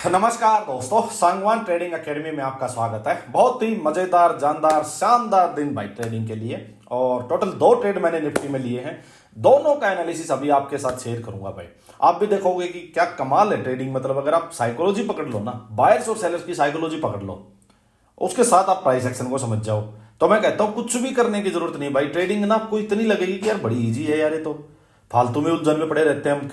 नमस्कार दोस्तों, Sangwan trading academy में आपका स्वागत है। बहुत ही मजेदार, जानदार, शानदार दिन भाई ट्रेडिंग के लिए। और टोटल 2 ट्रेड मैंने निफ्टी में लिए हैं। दोनों का एनालिसिस अभी आपके साथ शेयर करूंगा भाई। आप भी देखोगे कि क्या कमाल है ट्रेडिंग। मतलब अगर आप साइकोलॉजी पकड़ लो ना, बायर्स और सेलर्स की साइकोलॉजी पकड़ लो, उसके साथ आप प्राइस एक्शन को समझ जाओ, तो मैं कहता हूं कुछ भी करने की जरूरत नहीं भाई। ट्रेडिंग ना आपको इतनी लगेगी कि यार बड़ी इजी है यार, ये तो फालतू में उलझन में पड़े रहते हैं हम।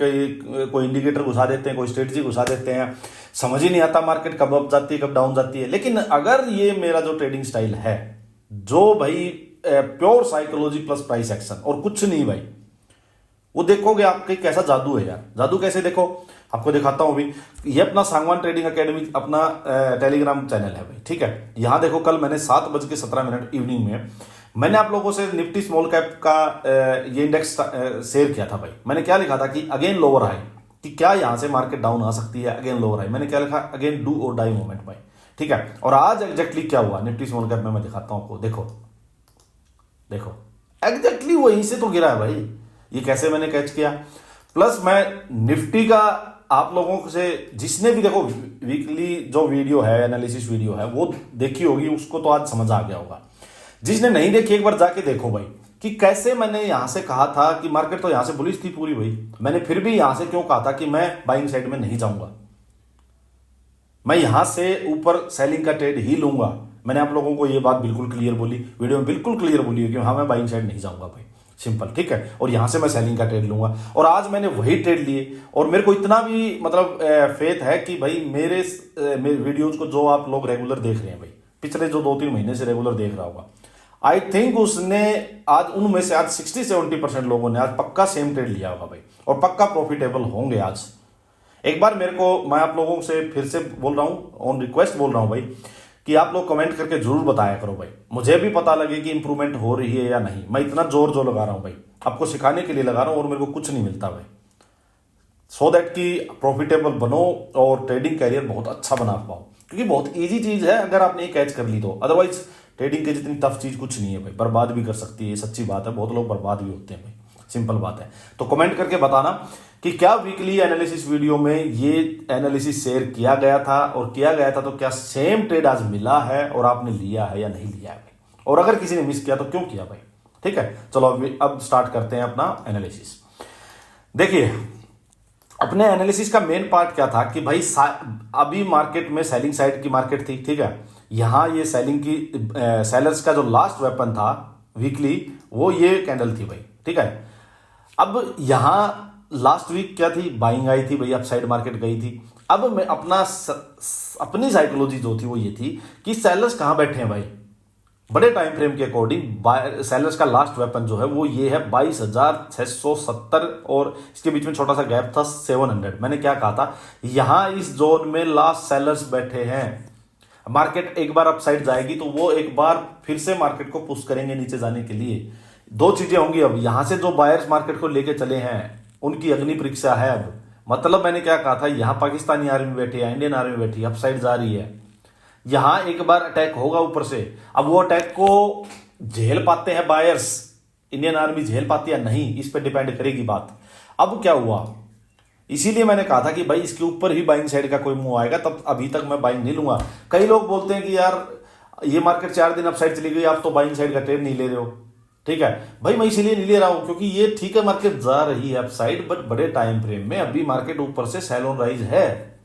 कोई इंडिकेटर घुसा देते हैं, कोई स्ट्रेटजी घुसा देते हैं, समझ ही नहीं आता मार्केट कब अप जाती है कब डाउन जाती है। लेकिन अगर ये मेरा जो ट्रेडिंग स्टाइल है, जो भाई pure psychology plus price action और कुछ नहीं भाई, वो देखोगे आपके कैसा जादू है यार। जादू कैसे, देखो आपको दिखाता हूं अभी। ये अपना सांगवान ट्रेडिंग एकेडमी अपना टेलीग्राम चैनल है भाई, ठीक है। यहां देखो, कल मैंने 7:17 इवनिंग में मैंने आप लोगों से निफ्टी स्मॉल कैप का ये इंडेक्स शेयर किया था भाई। मैंने क्या लिखा था कि अगेन लोअर हाई, कि क्या यहां से मार्केट डाउन आ सकती है, अगेन लोअर हाई। मैंने क्या लिखा, अगेन डू और डाई मोमेंट भाई, ठीक है। और आज एग्जैक्टली क्या हुआ निफ्टी स्मॉल कैप में, मैं दिखाता हूं आपको। देखो देखो एग्जैक्टली वहीं से तो गिरा है भाई। ये कैसे मैंने कैच किया। प्लस मैं निफ्टी का आप लोगों से, जिसने भी देखो वीकली जो वीडियो है, एनालिसिस वीडियो है, वो देखी होगी, उसको तो आज समझ आ गया होगा। जिसने नहीं देखी एक बार जाके देखो भाई, कि कैसे मैंने यहां से कहा था कि मार्केट तो यहां से बुलिश थी पूरी भाई। मैंने फिर भी यहां से क्यों कहा था कि मैं बाइंग साइड में नहीं जाऊंगा, मैं यहां से ऊपर सेलिंग का ट्रेड ही लूंगा। मैंने आप लोगों को ये बात बिल्कुल क्लियर बोली, वीडियो में बिल्कुल क्लियर बोली है कि हाँ मैं बाइंग साइड नहीं जाऊंगा भाई, सिंपल, ठीक है। और यहां से मैं सेलिंग का ट्रेड लूंगा। और आज मैंने वही ट्रेड लिए। और मेरे को इतना भी मतलब फेथ है कि भाई मेरे वीडियोज को जो आप लोग रेगुलर देख रहे हैं भाई, पिछले जो 2-3 महीने से रेगुलर देख रहा होगा, आई थिंक उसने आज उनमें से आज 60-70% लोगों ने आज पक्का सेम ट्रेड लिया होगा भाई, और पक्का प्रॉफिटेबल होंगे आज। एक बार मेरे को, मैं आप लोगों से फिर से बोल रहा हूं, ऑन रिक्वेस्ट बोल रहा हूं भाई, कि आप लोग कमेंट करके जरूर बताया करो भाई, मुझे भी पता लगे कि इंप्रूवमेंट हो रही है या नहीं। मैं इतना जोर जो लगा रहा हूं भाई, आपको सिखाने के लिए लगा रहा हूं, और मेरे को कुछ नहीं मिलता भाई, सो दैट कि प्रॉफिटेबल बनो और ट्रेडिंग कैरियर बहुत अच्छा बना पाओ। क्योंकि बहुत इजी चीज है अगर आपने ये कैच कर ली तो। अदरवाइज ट्रेडिंग की जितनी टफ चीज कुछ नहीं है भाई, बर्बाद भी कर सकती है, ये सच्ची बात है। बहुत लोग बर्बाद भी होते हैं भाई, सिंपल बात है। तो कमेंट करके बताना कि क्या वीकली एनालिसिस वीडियो में ये एनालिसिस शेयर किया गया था, और किया गया था तो क्या सेम ट्रेड आज मिला है और आपने लिया है या नहीं लिया है भाई। और अगर किसी ने मिस किया तो क्यों किया भाई, ठीक है। चलो अब स्टार्ट करते हैं अपना एनालिसिस। देखिए, अपने एनालिसिस का मेन पार्ट क्या था कि भाई अभी मार्केट में सेलिंग साइड की मार्केट थी, ठीक है। यहां ये सेलिंग की सेलर्स का जो लास्ट वेपन था वीकली, वो ये कैंडल थी भाई, ठीक है। अब यहां लास्ट वीक क्या थी, बाइंग आई थी भाई, अप साइड मार्केट गई थी। अब मैं अपनी साइकोलॉजी जो थी वो ये थी कि सेलर्स कहां बैठे हैं भाई, बड़े टाइम फ्रेम के अकॉर्डिंग सेलर्स का लास्ट वेपन जो है वो ये है 22,670, और इसके बीच में छोटा सा गैप था 700। मैंने क्या कहा था, यहां इस जोन में लास्ट सेलर्स बैठे हैं। मार्केट एक बार अपसाइड जाएगी तो वो एक बार फिर से मार्केट को पुश करेंगे नीचे जाने के लिए। 2 चीजें होंगी। अब यहां से जो बायर्स मार्केट को लेके चले हैं उनकी अग्नि परीक्षा है। अब मतलब मैंने क्या कहा था, यहां पाकिस्तानी आर्मी बैठी है, इंडियन आर्मी बैठी है, अपसाइड जा रही है। यहां एक बार अटैक होगा ऊपर से। अब वो अटैक को झेल पाते हैं बायर्स, इंडियन आर्मी झेल पाती है नहीं, इस पर डिपेंड करेगी बात। अब क्या हुआ, इसीलिए मैंने कहा था कि भाई इसके ऊपर ही बाइंग साइड का कोई मूव आएगा, तब अभी तक मैं बाइंग नहीं लूंगा। कई लोग बोलते हैं कि यार ये मार्केट 4 दिन अपसाइड चली गई, आप तो बाइंग साइड का ट्रेड नहीं ले रहे हो, ठीक है भाई। मैं इसीलिए नहीं ले रहा हूं क्योंकि ये ठीक है, मार्केट जा रही है अपसाइड, बट बड़े टाइम फ्रेम में अभी मार्केट ऊपर से सेल ऑन राइज है,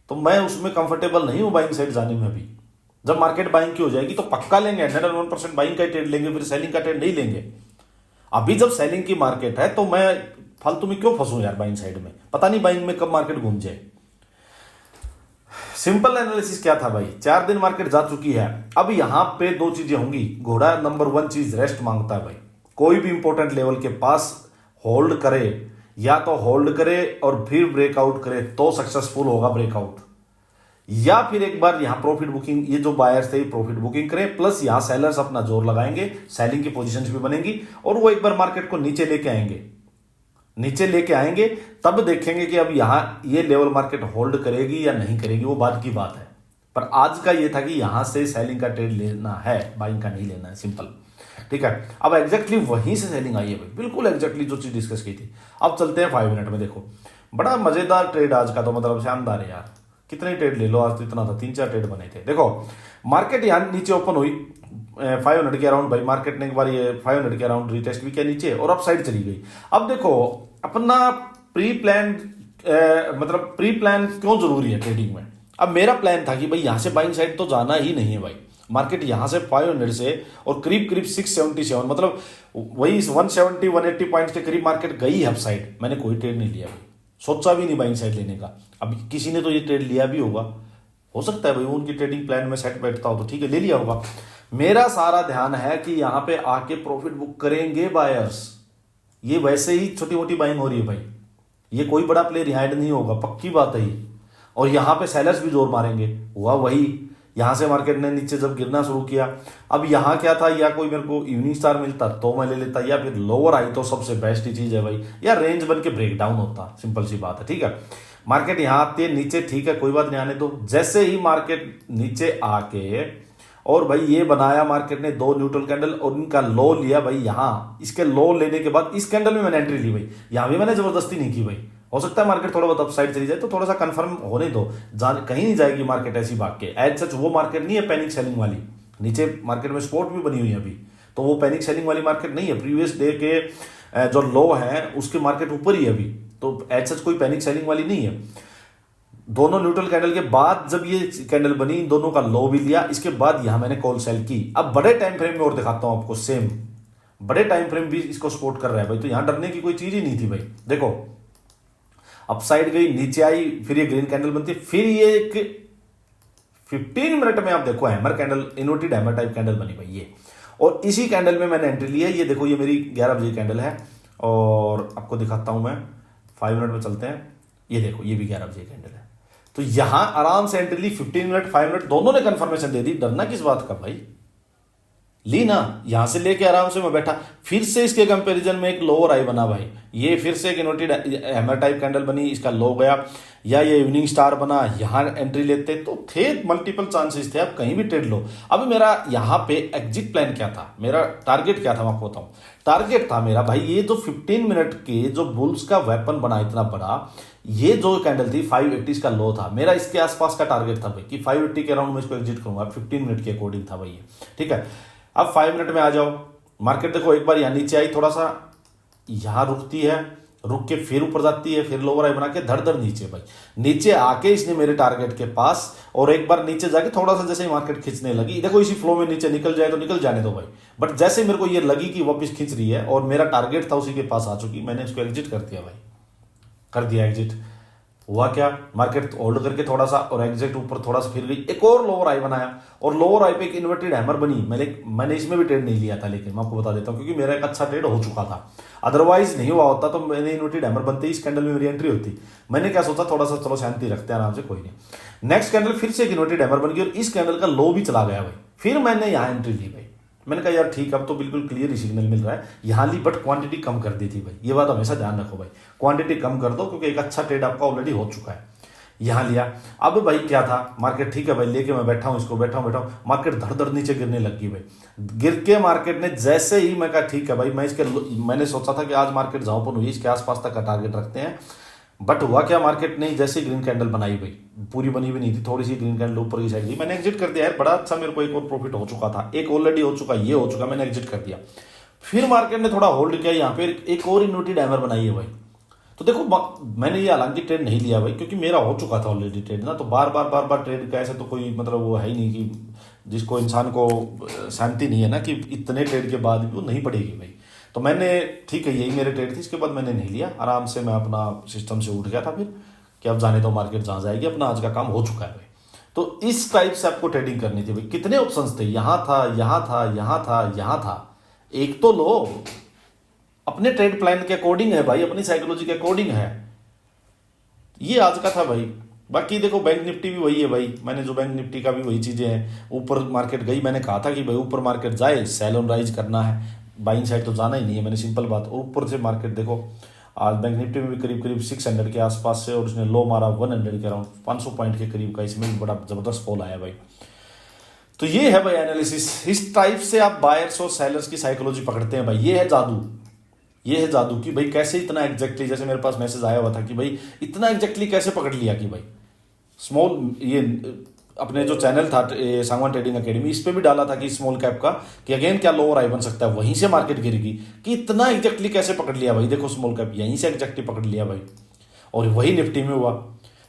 तो मैं उसमें कंफर्टेबल नहीं हूं बाइंग साइड जाने में। अभी जब मार्केट बाइंग की हो जाएगी तो पक्का लेंगे, 101% बाइंग का ट्रेड लेंगे, फिर सेलिंग का ट्रेड नहीं लेंगे। अभी जब सेलिंग की मार्केट है तो मैं फालतू में क्यों फंसूं यार बाइंग साइड में, पता नहीं बाइंग में कब मार्केट घूम जाए। सिंपल एनालिसिस क्या था भाई, 4 दिन मार्केट जा चुकी है। अब यहां पे 2 चीजें होंगी। घोड़ा नंबर 1 चीज रेस्ट मांगता है भाई। कोई भी इंपॉर्टेंट लेवल के पास होल्ड करे, या तो होल्ड करे और फिर ब्रेकआउट करे तो सक्सेसफुल होगा ब्रेकआउट, या फिर एक बार यहां प्रॉफिट बुकिंग, ये जो बायर्स थे प्रॉफिट बुकिंग करें, प्लस यहां सेलर्स अपना जोर लगाएंगे, सेलिंग की पोजीशंस भी बनेंगी, और वो एक बार मार्केट को नीचे लेके आएंगे, तब देखेंगे कि अब यहां ये लेवल मार्केट होल्ड करेगी या नहीं करेगी, वो बात की बात है। पर आज का ये था कि यहां से सेलिंग का ट्रेड लेना है, बाइंग का नहीं लेना है, सिंपल, ठीक है। अब एग्जैक्टली वहीं से सेलिंग आई है भाई, बिल्कुल एग्जैक्टली जो चीज डिस्कस की थी। अब चलते हैं 5 मिनट में। देखो बड़ा मजेदार ट्रेड आज का, तो मतलब शानदार है यार। कितने ट्रेड ले लो, आज तो इतना था, 3-4 ट्रेड बने थे। देखो मार्केट यहाँ नीचे ओपन हुई 500 के अराउंड भाई, मार्केट ने एक बार ये 500 के अराउंड रीटेस्ट भी किया नीचे और अप साइड चली गई। अब देखो अपना प्री प्लान मतलब प्री प्लान क्यों जरूरी है ट्रेडिंग में। अब मेरा प्लान था कि भाई यहाँ से बाइंग साइड तो जाना ही नहीं है भाई, मार्केट यहाँ से 500 से और करीब करीब 677 मतलब वही 170 180 पॉइंट्स के करीब मार्केट गई है अप साइड। मैंने कोई ट्रेड नहीं लिया भाई, सोचा भी नहीं बाइंग साइड लेने का। अब किसी ने तो ये ट्रेड लिया भी होगा, हो सकता है भाई उनकी ट्रेडिंग प्लान में सेट बैठता हो तो ठीक है ले लिया होगा। मेरा सारा ध्यान है कि यहाँ पे आके प्रॉफिट बुक करेंगे बायर्स। ये वैसे ही छोटी मोटी बाइंग हो रही है भाई, ये कोई बड़ा प्लेयर यहाँ नहीं होगा, पक्की बात है ये। और यहाँ पे सेलर्स भी जोर मारेंगे, हुआ वही। यहाँ से मार्केट ने नीचे जब गिरना शुरू किया, अब यहाँ क्या था, या कोई मेरे को इवनिंग स्टार मिलता तो मैं ले लेता, या फिर लोअर आई तो सबसे बेस्ट ही चीज है भाई, या रेंज बन के ब्रेक डाउन होता, सिंपल सी बात है। ठीक है, मार्केट यहाँ आती है नीचे, ठीक है कोई बात नहीं, आने दो। जैसे ही मार्केट नीचे आके और भाई ये बनाया मार्केट ने 2 न्यूट्रल कैंडल और इनका लो लिया भाई, यहाँ इसके लो लेने के बाद इस कैंडल में मैंने एंट्री ली भाई, यहाँ भी मैंने जबरदस्ती नहीं की भाई। हो सकता है मार्केट थोड़ा बहुत अपसाइड चली जाए तो थोड़ा सा कंफर्म होने दो, कहीं नहीं जाएगी मार्केट ऐसी भाग के। एज सच वो मार्केट नहीं है पैनिक सेलिंग वाली, नीचे मार्केट में स्पोर्ट भी बनी हुई है अभी, तो वो पैनिक सेलिंग वाली मार्केट नहीं है। प्रीवियस डे के जो लो है उसके मार्केट ऊपर ही है अभी, तो एज सच कोई पैनिक सेलिंग वाली नहीं है। दोनों न्यूट्रल कैंडल के बाद जब ये कैंडल बनी, इन दोनों का लो भी लिया, इसके बाद यहां मैंने कॉल सेल की। अब बड़े टाइम फ्रेम में और दिखाता हूं आपको, सेम बड़े टाइम फ्रेम भी इसको सपोर्ट कर रहा है भाई, तो यहां डरने की कोई चीज ही नहीं थी भाई। देखो अपसाइड गई, नीचे आई, फिर ये ग्रीन कैंडल बनती, फिर ये एक 15 मिनट में आप देखो hammer candle, inverted hammer type candle बनी भाई ये, और इसी कैंडल में मैंने एंट्री ली है। ये देखो ये मेरी 11 बजे कैंडल है और आपको दिखाता हूं मैं, 5 मिनट में चलते हैं। ये देखो ये भी 11 बजे कैंडल है, तो यहां आराम से एंट्री ली, 15 मिनट 5 मिनट दोनों ने कंफर्मेशन दे दी। डरना किस बात का भाई, ली ना, यहां से लेके आराम से मैं बैठा। फिर से इसके कंपैरिजन में एक लोअर आई बना भाई, ये फिर से एक इन्वर्टेड हैमर टाइप कैंडल बनी, इसका लो गया, या ये इवनिंग स्टार बना, यहां एंट्री लेते तो थे मल्टीपल चांसेस थे, आप कहीं भी ट्रेड लो। अब मेरा यहां पे एग्जिट प्लान क्या था, मेरा टारगेट क्या था मैं आपको बताऊं। टारगेट था मेरा भाई ये जो 15 मिनट के जो बुल्स का वेपन बना इतना बड़ा, ये जो कैंडल थी 580 का लो था मेरा, इसके आसपास का टारगेट था भाई कि 580 के अराउंड में इसको एग्जिट करूंगा। 15 मिनट के अकॉर्डिंग था भाई ये, ठीक है। अब 5 मिनट में आ जाओ, मार्केट देखो एक बार यहां नीचे आई, थोड़ा सा यहां रुकती है, रुक के फिर ऊपर जाती है, फिर लोअर आई बना के धड़ धड़ नीचे भाई, नीचे आके इसने मेरे टारगेट के पास, और एक बार नीचे जाके थोड़ा सा जैसे ही मार्केट खींचने लगी, देखो इसी फ्लो में नीचे निकल जाए तो निकल जाने दो भाई, बट जैसे मेरे को ये लगी कि वापस खींच रही है और मेरा टारगेट था उसी के पास आ चुकी, मैंने इसको एग्जिट कर दिया भाई, कर दिया एग्जिट। हुआ क्या, मार्केट होल्ड करके थोड़ा सा और एग्जिट ऊपर थोड़ा सा फिर गई, एक और लोअर आई बनाया, और लोअर आई पे एक इन्वर्टेड हैमर बनी। मैंने इसमें भी ट्रेड नहीं लिया था, लेकिन मैं आपको बता देता हूं क्योंकि मेरा एक अच्छा ट्रेड हो चुका था, अदरवाइज नहीं हुआ होता तो मैंने इन्वर्टेड हैमर बनते ही इस कैंडल में मेरी एंट्री होती। मैंने क्या सोचा, थोड़ा सा चलो शांति रखते हैं आराम से, कोई नहीं। नेक्स्ट कैंडल फिर से एक इन्वर्टेड हैमर बन गई और इस कैंडल का लो भी चला गया भाई, फिर मैंने यहां एंट्री ली भाई। मैंने कहा यार ठीक, अब तो बिल्कुल क्लियर ही सिग्नल मिल रहा है, यहां ली बट क्वांटिटी कम कर दी थी भाई, ये बात हमेशा ध्यान रखो भाई, क्वांटिटी कम कर दो क्योंकि एक अच्छा ट्रेड आपका ऑलरेडी हो चुका है। यहां लिया, अब भाई क्या था, मार्केट ठीक है भाई, लेके मैं बैठा हूं, इसको बैठा हूं, मार्केट धड़ धड़ नीचे गिरने लगी भाई। गिर के मार्केट ने जैसे ही, मैं कहा ठीक है भाई, मैंने सोचा था कि आज मार्केट जहां पर हुई इसके आसपास तक का टारगेट रखते हैं, बट हुआ क्या, मार्केट ने जैसे ग्रीन कैंडल बनाई भाई, पूरी बनी हुई नहीं थी, थोड़ी सी ग्रीन कैंडल ऊपर की साइड गई, मैंने एग्जिट कर दिया यार, बड़ा अच्छा मेरे को एक और प्रॉफिट हो चुका था, एक ऑलरेडी हो चुका, ये हो चुका, मैंने एग्जिट कर दिया। फिर मार्केट ने थोड़ा होल्ड किया, यहाँ पे एक और इन्वर्टेड हैमर बनाई है भाई। तो देखो मैंने ये हालांकि ट्रेड नहीं लिया भाई क्योंकि मेरा हो चुका था ऑलरेडी ट्रेड ना, तो बार बार ट्रेड का ऐसे तो कोई मतलब वो है ही नहीं कि जिसको इंसान को शांति नहीं है ना कि इतने ट्रेड के बाद भी वो नहीं पड़ेगी भाई। तो मैंने ठीक है यही मेरे ट्रेड थी, इसके बाद मैंने नहीं लिया, आराम से मैं अपना सिस्टम से उठ गया था फिर कि अब जाने तो मार्केट जहाँ जाएगी, अपना आज का काम हो चुका है भाई। तो इस टाइप से आपको ट्रेडिंग करनी थी भाई। कितने ऑप्शंस थे, यहाँ था, यहाँ था, यहाँ था, यहाँ था, एक तो लो, अपने ट्रेड प्लान के अकॉर्डिंग है भाई, अपनी साइकोलॉजी के अकॉर्डिंग है, ये आज का था भाई। बाकी देखो बैंक निफ्टी भी वही है भाई, मैंने जो बैंक निफ्टी का भी वही चीजें हैं, ऊपर मार्केट गई, मैंने कहा था कि भाई ऊपर मार्केट जाए, सेल ऑन राइज करना है, बाइंग साइड तो जाना ही नहीं है, मैंने सिंपल बात। और ऊपर से मार्केट देखो आज बैंक निफ्टी में भी करीब करीब 600 के आसपास से, और उसने लो मारा 100 के अराउंड, 500 पॉइंट के करीब का, इसमें भी बड़ा जबरदस्त फॉल आया भाई। तो ये है भाई एनालिसिस, इस टाइप से आप बायर्स और सेलर्स की साइकोलॉजी पकड़ते हैं भाई, ये है जादू, ये है जादू कि भाई कैसे इतना एग्जैक्टली, जैसे मेरे पास मैसेज आया हुआ था कि भाई इतना एग्जैक्टली कैसे पकड़ लिया कि भाई स्मॉल ये अपने जो चैनल था सांगवान ट्रेडिंग एकेडमी, इस पे भी डाला था कि स्मॉल कैप का कि अगेन क्या लोअर हाई बन सकता है, वहीं से मार्केट गिरेगी। कि इतना एग्जैक्टली कैसे पकड़ लिया भाई, देखो स्मॉल कैप यहीं से एग्जैक्टली पकड़ लिया भाई, और वही निफ्टी में हुआ।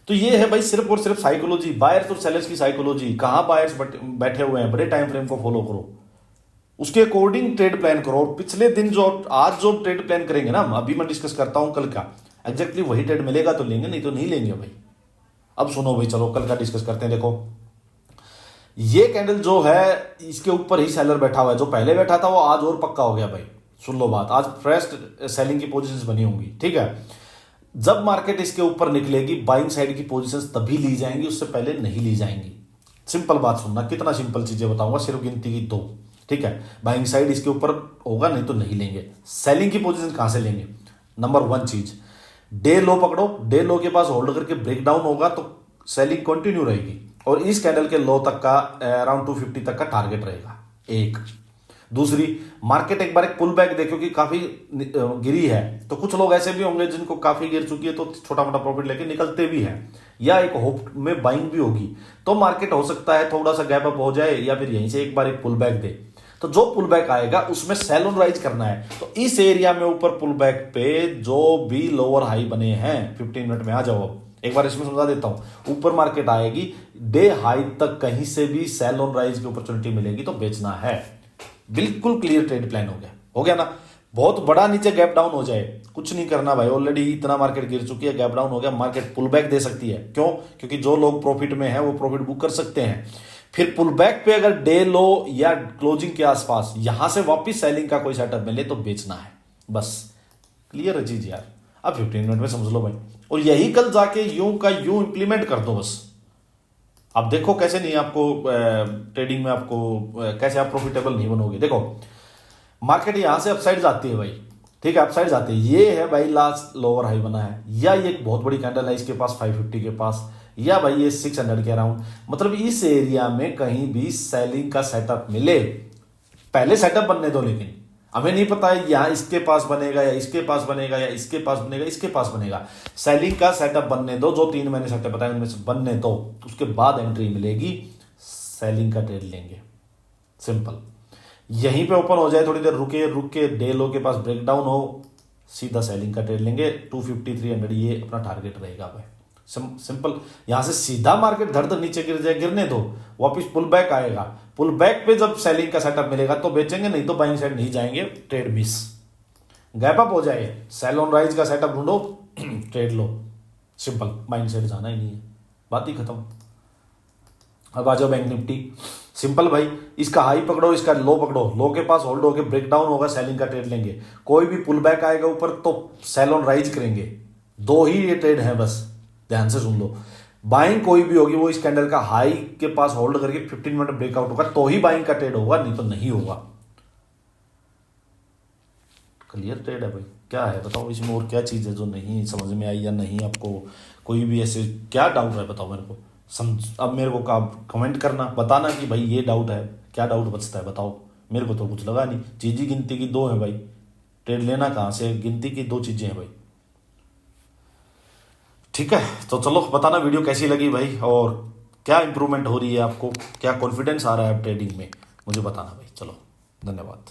तो ये है भाई सिर्फ और सिर्फ साइकोलॉजी, बायर्स और सेलर्स की साइकोलॉजी। कहाँ बायर्स बैठे हुए हैं, बड़े टाइम फ्रेम को फॉलो करो, उसके अकॉर्डिंग ट्रेड प्लान करो। और पिछले दिन जो आज जो ट्रेड प्लान करेंगे ना, अभी मैं डिस्कस करता हूं कल का, एग्जैक्टली वही ट्रेड मिलेगा तो लेंगे, नहीं तो नहीं लेंगे भाई। अब सुनो भाई, चलो कल का डिस्कस करते हैं। देखो ये कैंडल जो है, इसके ऊपर ही सेलर बैठा हुआ है। जो पहले बैठा था वो आज और पक्का हो गया भाई। सुन लो बात, आज फ्रेश सेलिंग की पोजीशंस बनी होंगी, ठीक है। जब मार्केट इसके ऊपर निकलेगी, बाइंग साइड की पोजीशंस तभी ली जाएंगी, उससे पहले नहीं ली जाएंगी। सिंपल बात सुनना, कितना सिंपल चीजें बताऊंगा, सिर्फ गिनती की दो, ठीक है। बाइंग साइड इसके ऊपर होगा, नहीं तो नहीं लेंगे। सेलिंग की पोजीशन कहां से लेंगे? नंबर वन चीज, डे लो पकड़ो, डे लो के पास होल्ड करके ब्रेकडाउन होगा तो सेलिंग कंटिन्यू रहेगी, और इस कैंडल के लो तक का अराउंड 250 तक का टारगेट रहेगा। एक दूसरी, मार्केट एक बार एक पुल बैक देखो कि काफी गिरी है, तो कुछ लोग ऐसे भी होंगे जिनको काफी गिर चुकी है तो छोटा मोटा प्रॉफिट लेके निकलते भी हैं, या एक होप में बाइंग भी होगी। तो मार्केट हो सकता है थोड़ा सा गैप अप हो जाए, या फिर यहीं से एक बार एक पुल बैक दे। तो जो पुल बैक आएगा उसमें सेल ऑन राइज करना है। तो इस एरिया में ऊपर पुल बैक पे जो भी लोअर हाई बने हैं, 15 मिनट में आ जाओ, अब एक बार इसमें समझा देता हूं। ऊपर मार्केट आएगी, डे हाई तक कहीं से भी सेल ऑन राइज की अपॉर्चुनिटी मिलेगी तो बेचना है। बिल्कुल क्लियर ट्रेड प्लान हो गया ना। बहुत बड़ा नीचे गैप डाउन हो जाए, कुछ नहीं करना भाई, ऑलरेडी इतना मार्केट गिर चुकी है, गैप डाउन हो गया, मार्केट पुल बैक दे सकती है। क्यों? क्योंकि जो लोग प्रॉफिट में है वो प्रॉफिट बुक कर सकते हैं। फिर पुल बैक पे अगर डे लो या क्लोजिंग के आसपास यहां से वापस सेलिंग का कोई सेटअप मिले तो बेचना है। बस क्लियर है चीज यार। अब 15 मिनट में समझ लो भाई, और यही कल जाके यूं का यूं इंप्लीमेंट कर दो बस। अब देखो कैसे नहीं आपको ट्रेडिंग में आपको कैसे आप प्रॉफिटेबल नहीं बनोगे। देखो मार्केट यहां से अपसाइड जाती है भाई, ठीक है, अपसाइड जाती है। ये है भाई लास्ट लोअर हाई बना है, या ये एक बहुत बड़ी कैंडल है इसके पास 550 के पास, या भाई ये 600 के अराउंड। मतलब इस एरिया में कहीं भी सेलिंग का सेटअप मिले, पहले सेटअप बनने दो। लेकिन हमें नहीं पता है यहां इसके पास बनेगा या इसके पास बनेगा या इसके पास बनेगा, इसके पास बनेगा। सेलिंग का सेटअप बनने दो, जो 3 मैंने सेटअप बताया उनमें से बनने दो, उसके बाद एंट्री मिलेगी, सेलिंग का ट्रेड लेंगे। सिंपल। यहीं पे ओपन हो जाए, थोड़ी देर रुक के डे लो के पास ब्रेकडाउन हो, सीधा सेलिंग का ट्रेड लेंगे। 250 300 ये अपना टारगेट रहेगा भाई। सिंपल। यहां से सीधा मार्केट धड़ धड़ नीचे गिर जाए, गिरने दो, वापस पुल बैक आएगा, पुल बैक पे जब सेलिंग का सेटअप मिलेगा तो बेचेंगे, नहीं तो बाइंग साइड नहीं जाएंगे, ट्रेड मिस। गैप अप हो जाए, सेल ऑन राइज का सेटअप ढूंढो, ट्रेड लो। सिंपल, बाइंग साइड जाना ही नहीं है, बात ही खत्म। अब आ जाओ बैंक निफ्टी। सिंपल भाई, इसका हाई पकड़ो, इसका लो पकड़ो, लो के पास होल्ड होकर ब्रेकडाउन होगा, सेलिंग का ट्रेड लेंगे। कोई भी पुल बैक आएगा ऊपर तो सेल ऑन राइज करेंगे। दो ही ये ट्रेड है बस, ध्यान से सुन लो। बाइंग कोई भी होगी वो इस कैंडल का हाई के पास होल्ड करके 15 मिनट ब्रेकआउट होगा तो ही बाइंग का ट्रेड होगा, नहीं तो नहीं होगा। क्लियर ट्रेड है भाई। क्या है बताओ इसमें, और क्या चीज है जो नहीं समझ में आई या नहीं आपको कोई भी ऐसे क्या डाउट है बताओ मेरे को। अब मेरे को कमेंट करना, बताना कि भाई ये डाउट है, क्या डाउट बचता है बताओ। मेरे को तो कुछ लगा नहीं, चीज ही गिनती की दो है भाई, ट्रेड लेना कहां से, गिनती की दो चीजें हैं भाई। ठीक है, तो चलो बताना वीडियो कैसी लगी भाई, और क्या इंप्रूवमेंट हो रही है आपको, क्या कॉन्फिडेंस आ रहा है ट्रेडिंग में, मुझे बताना भाई। चलो धन्यवाद।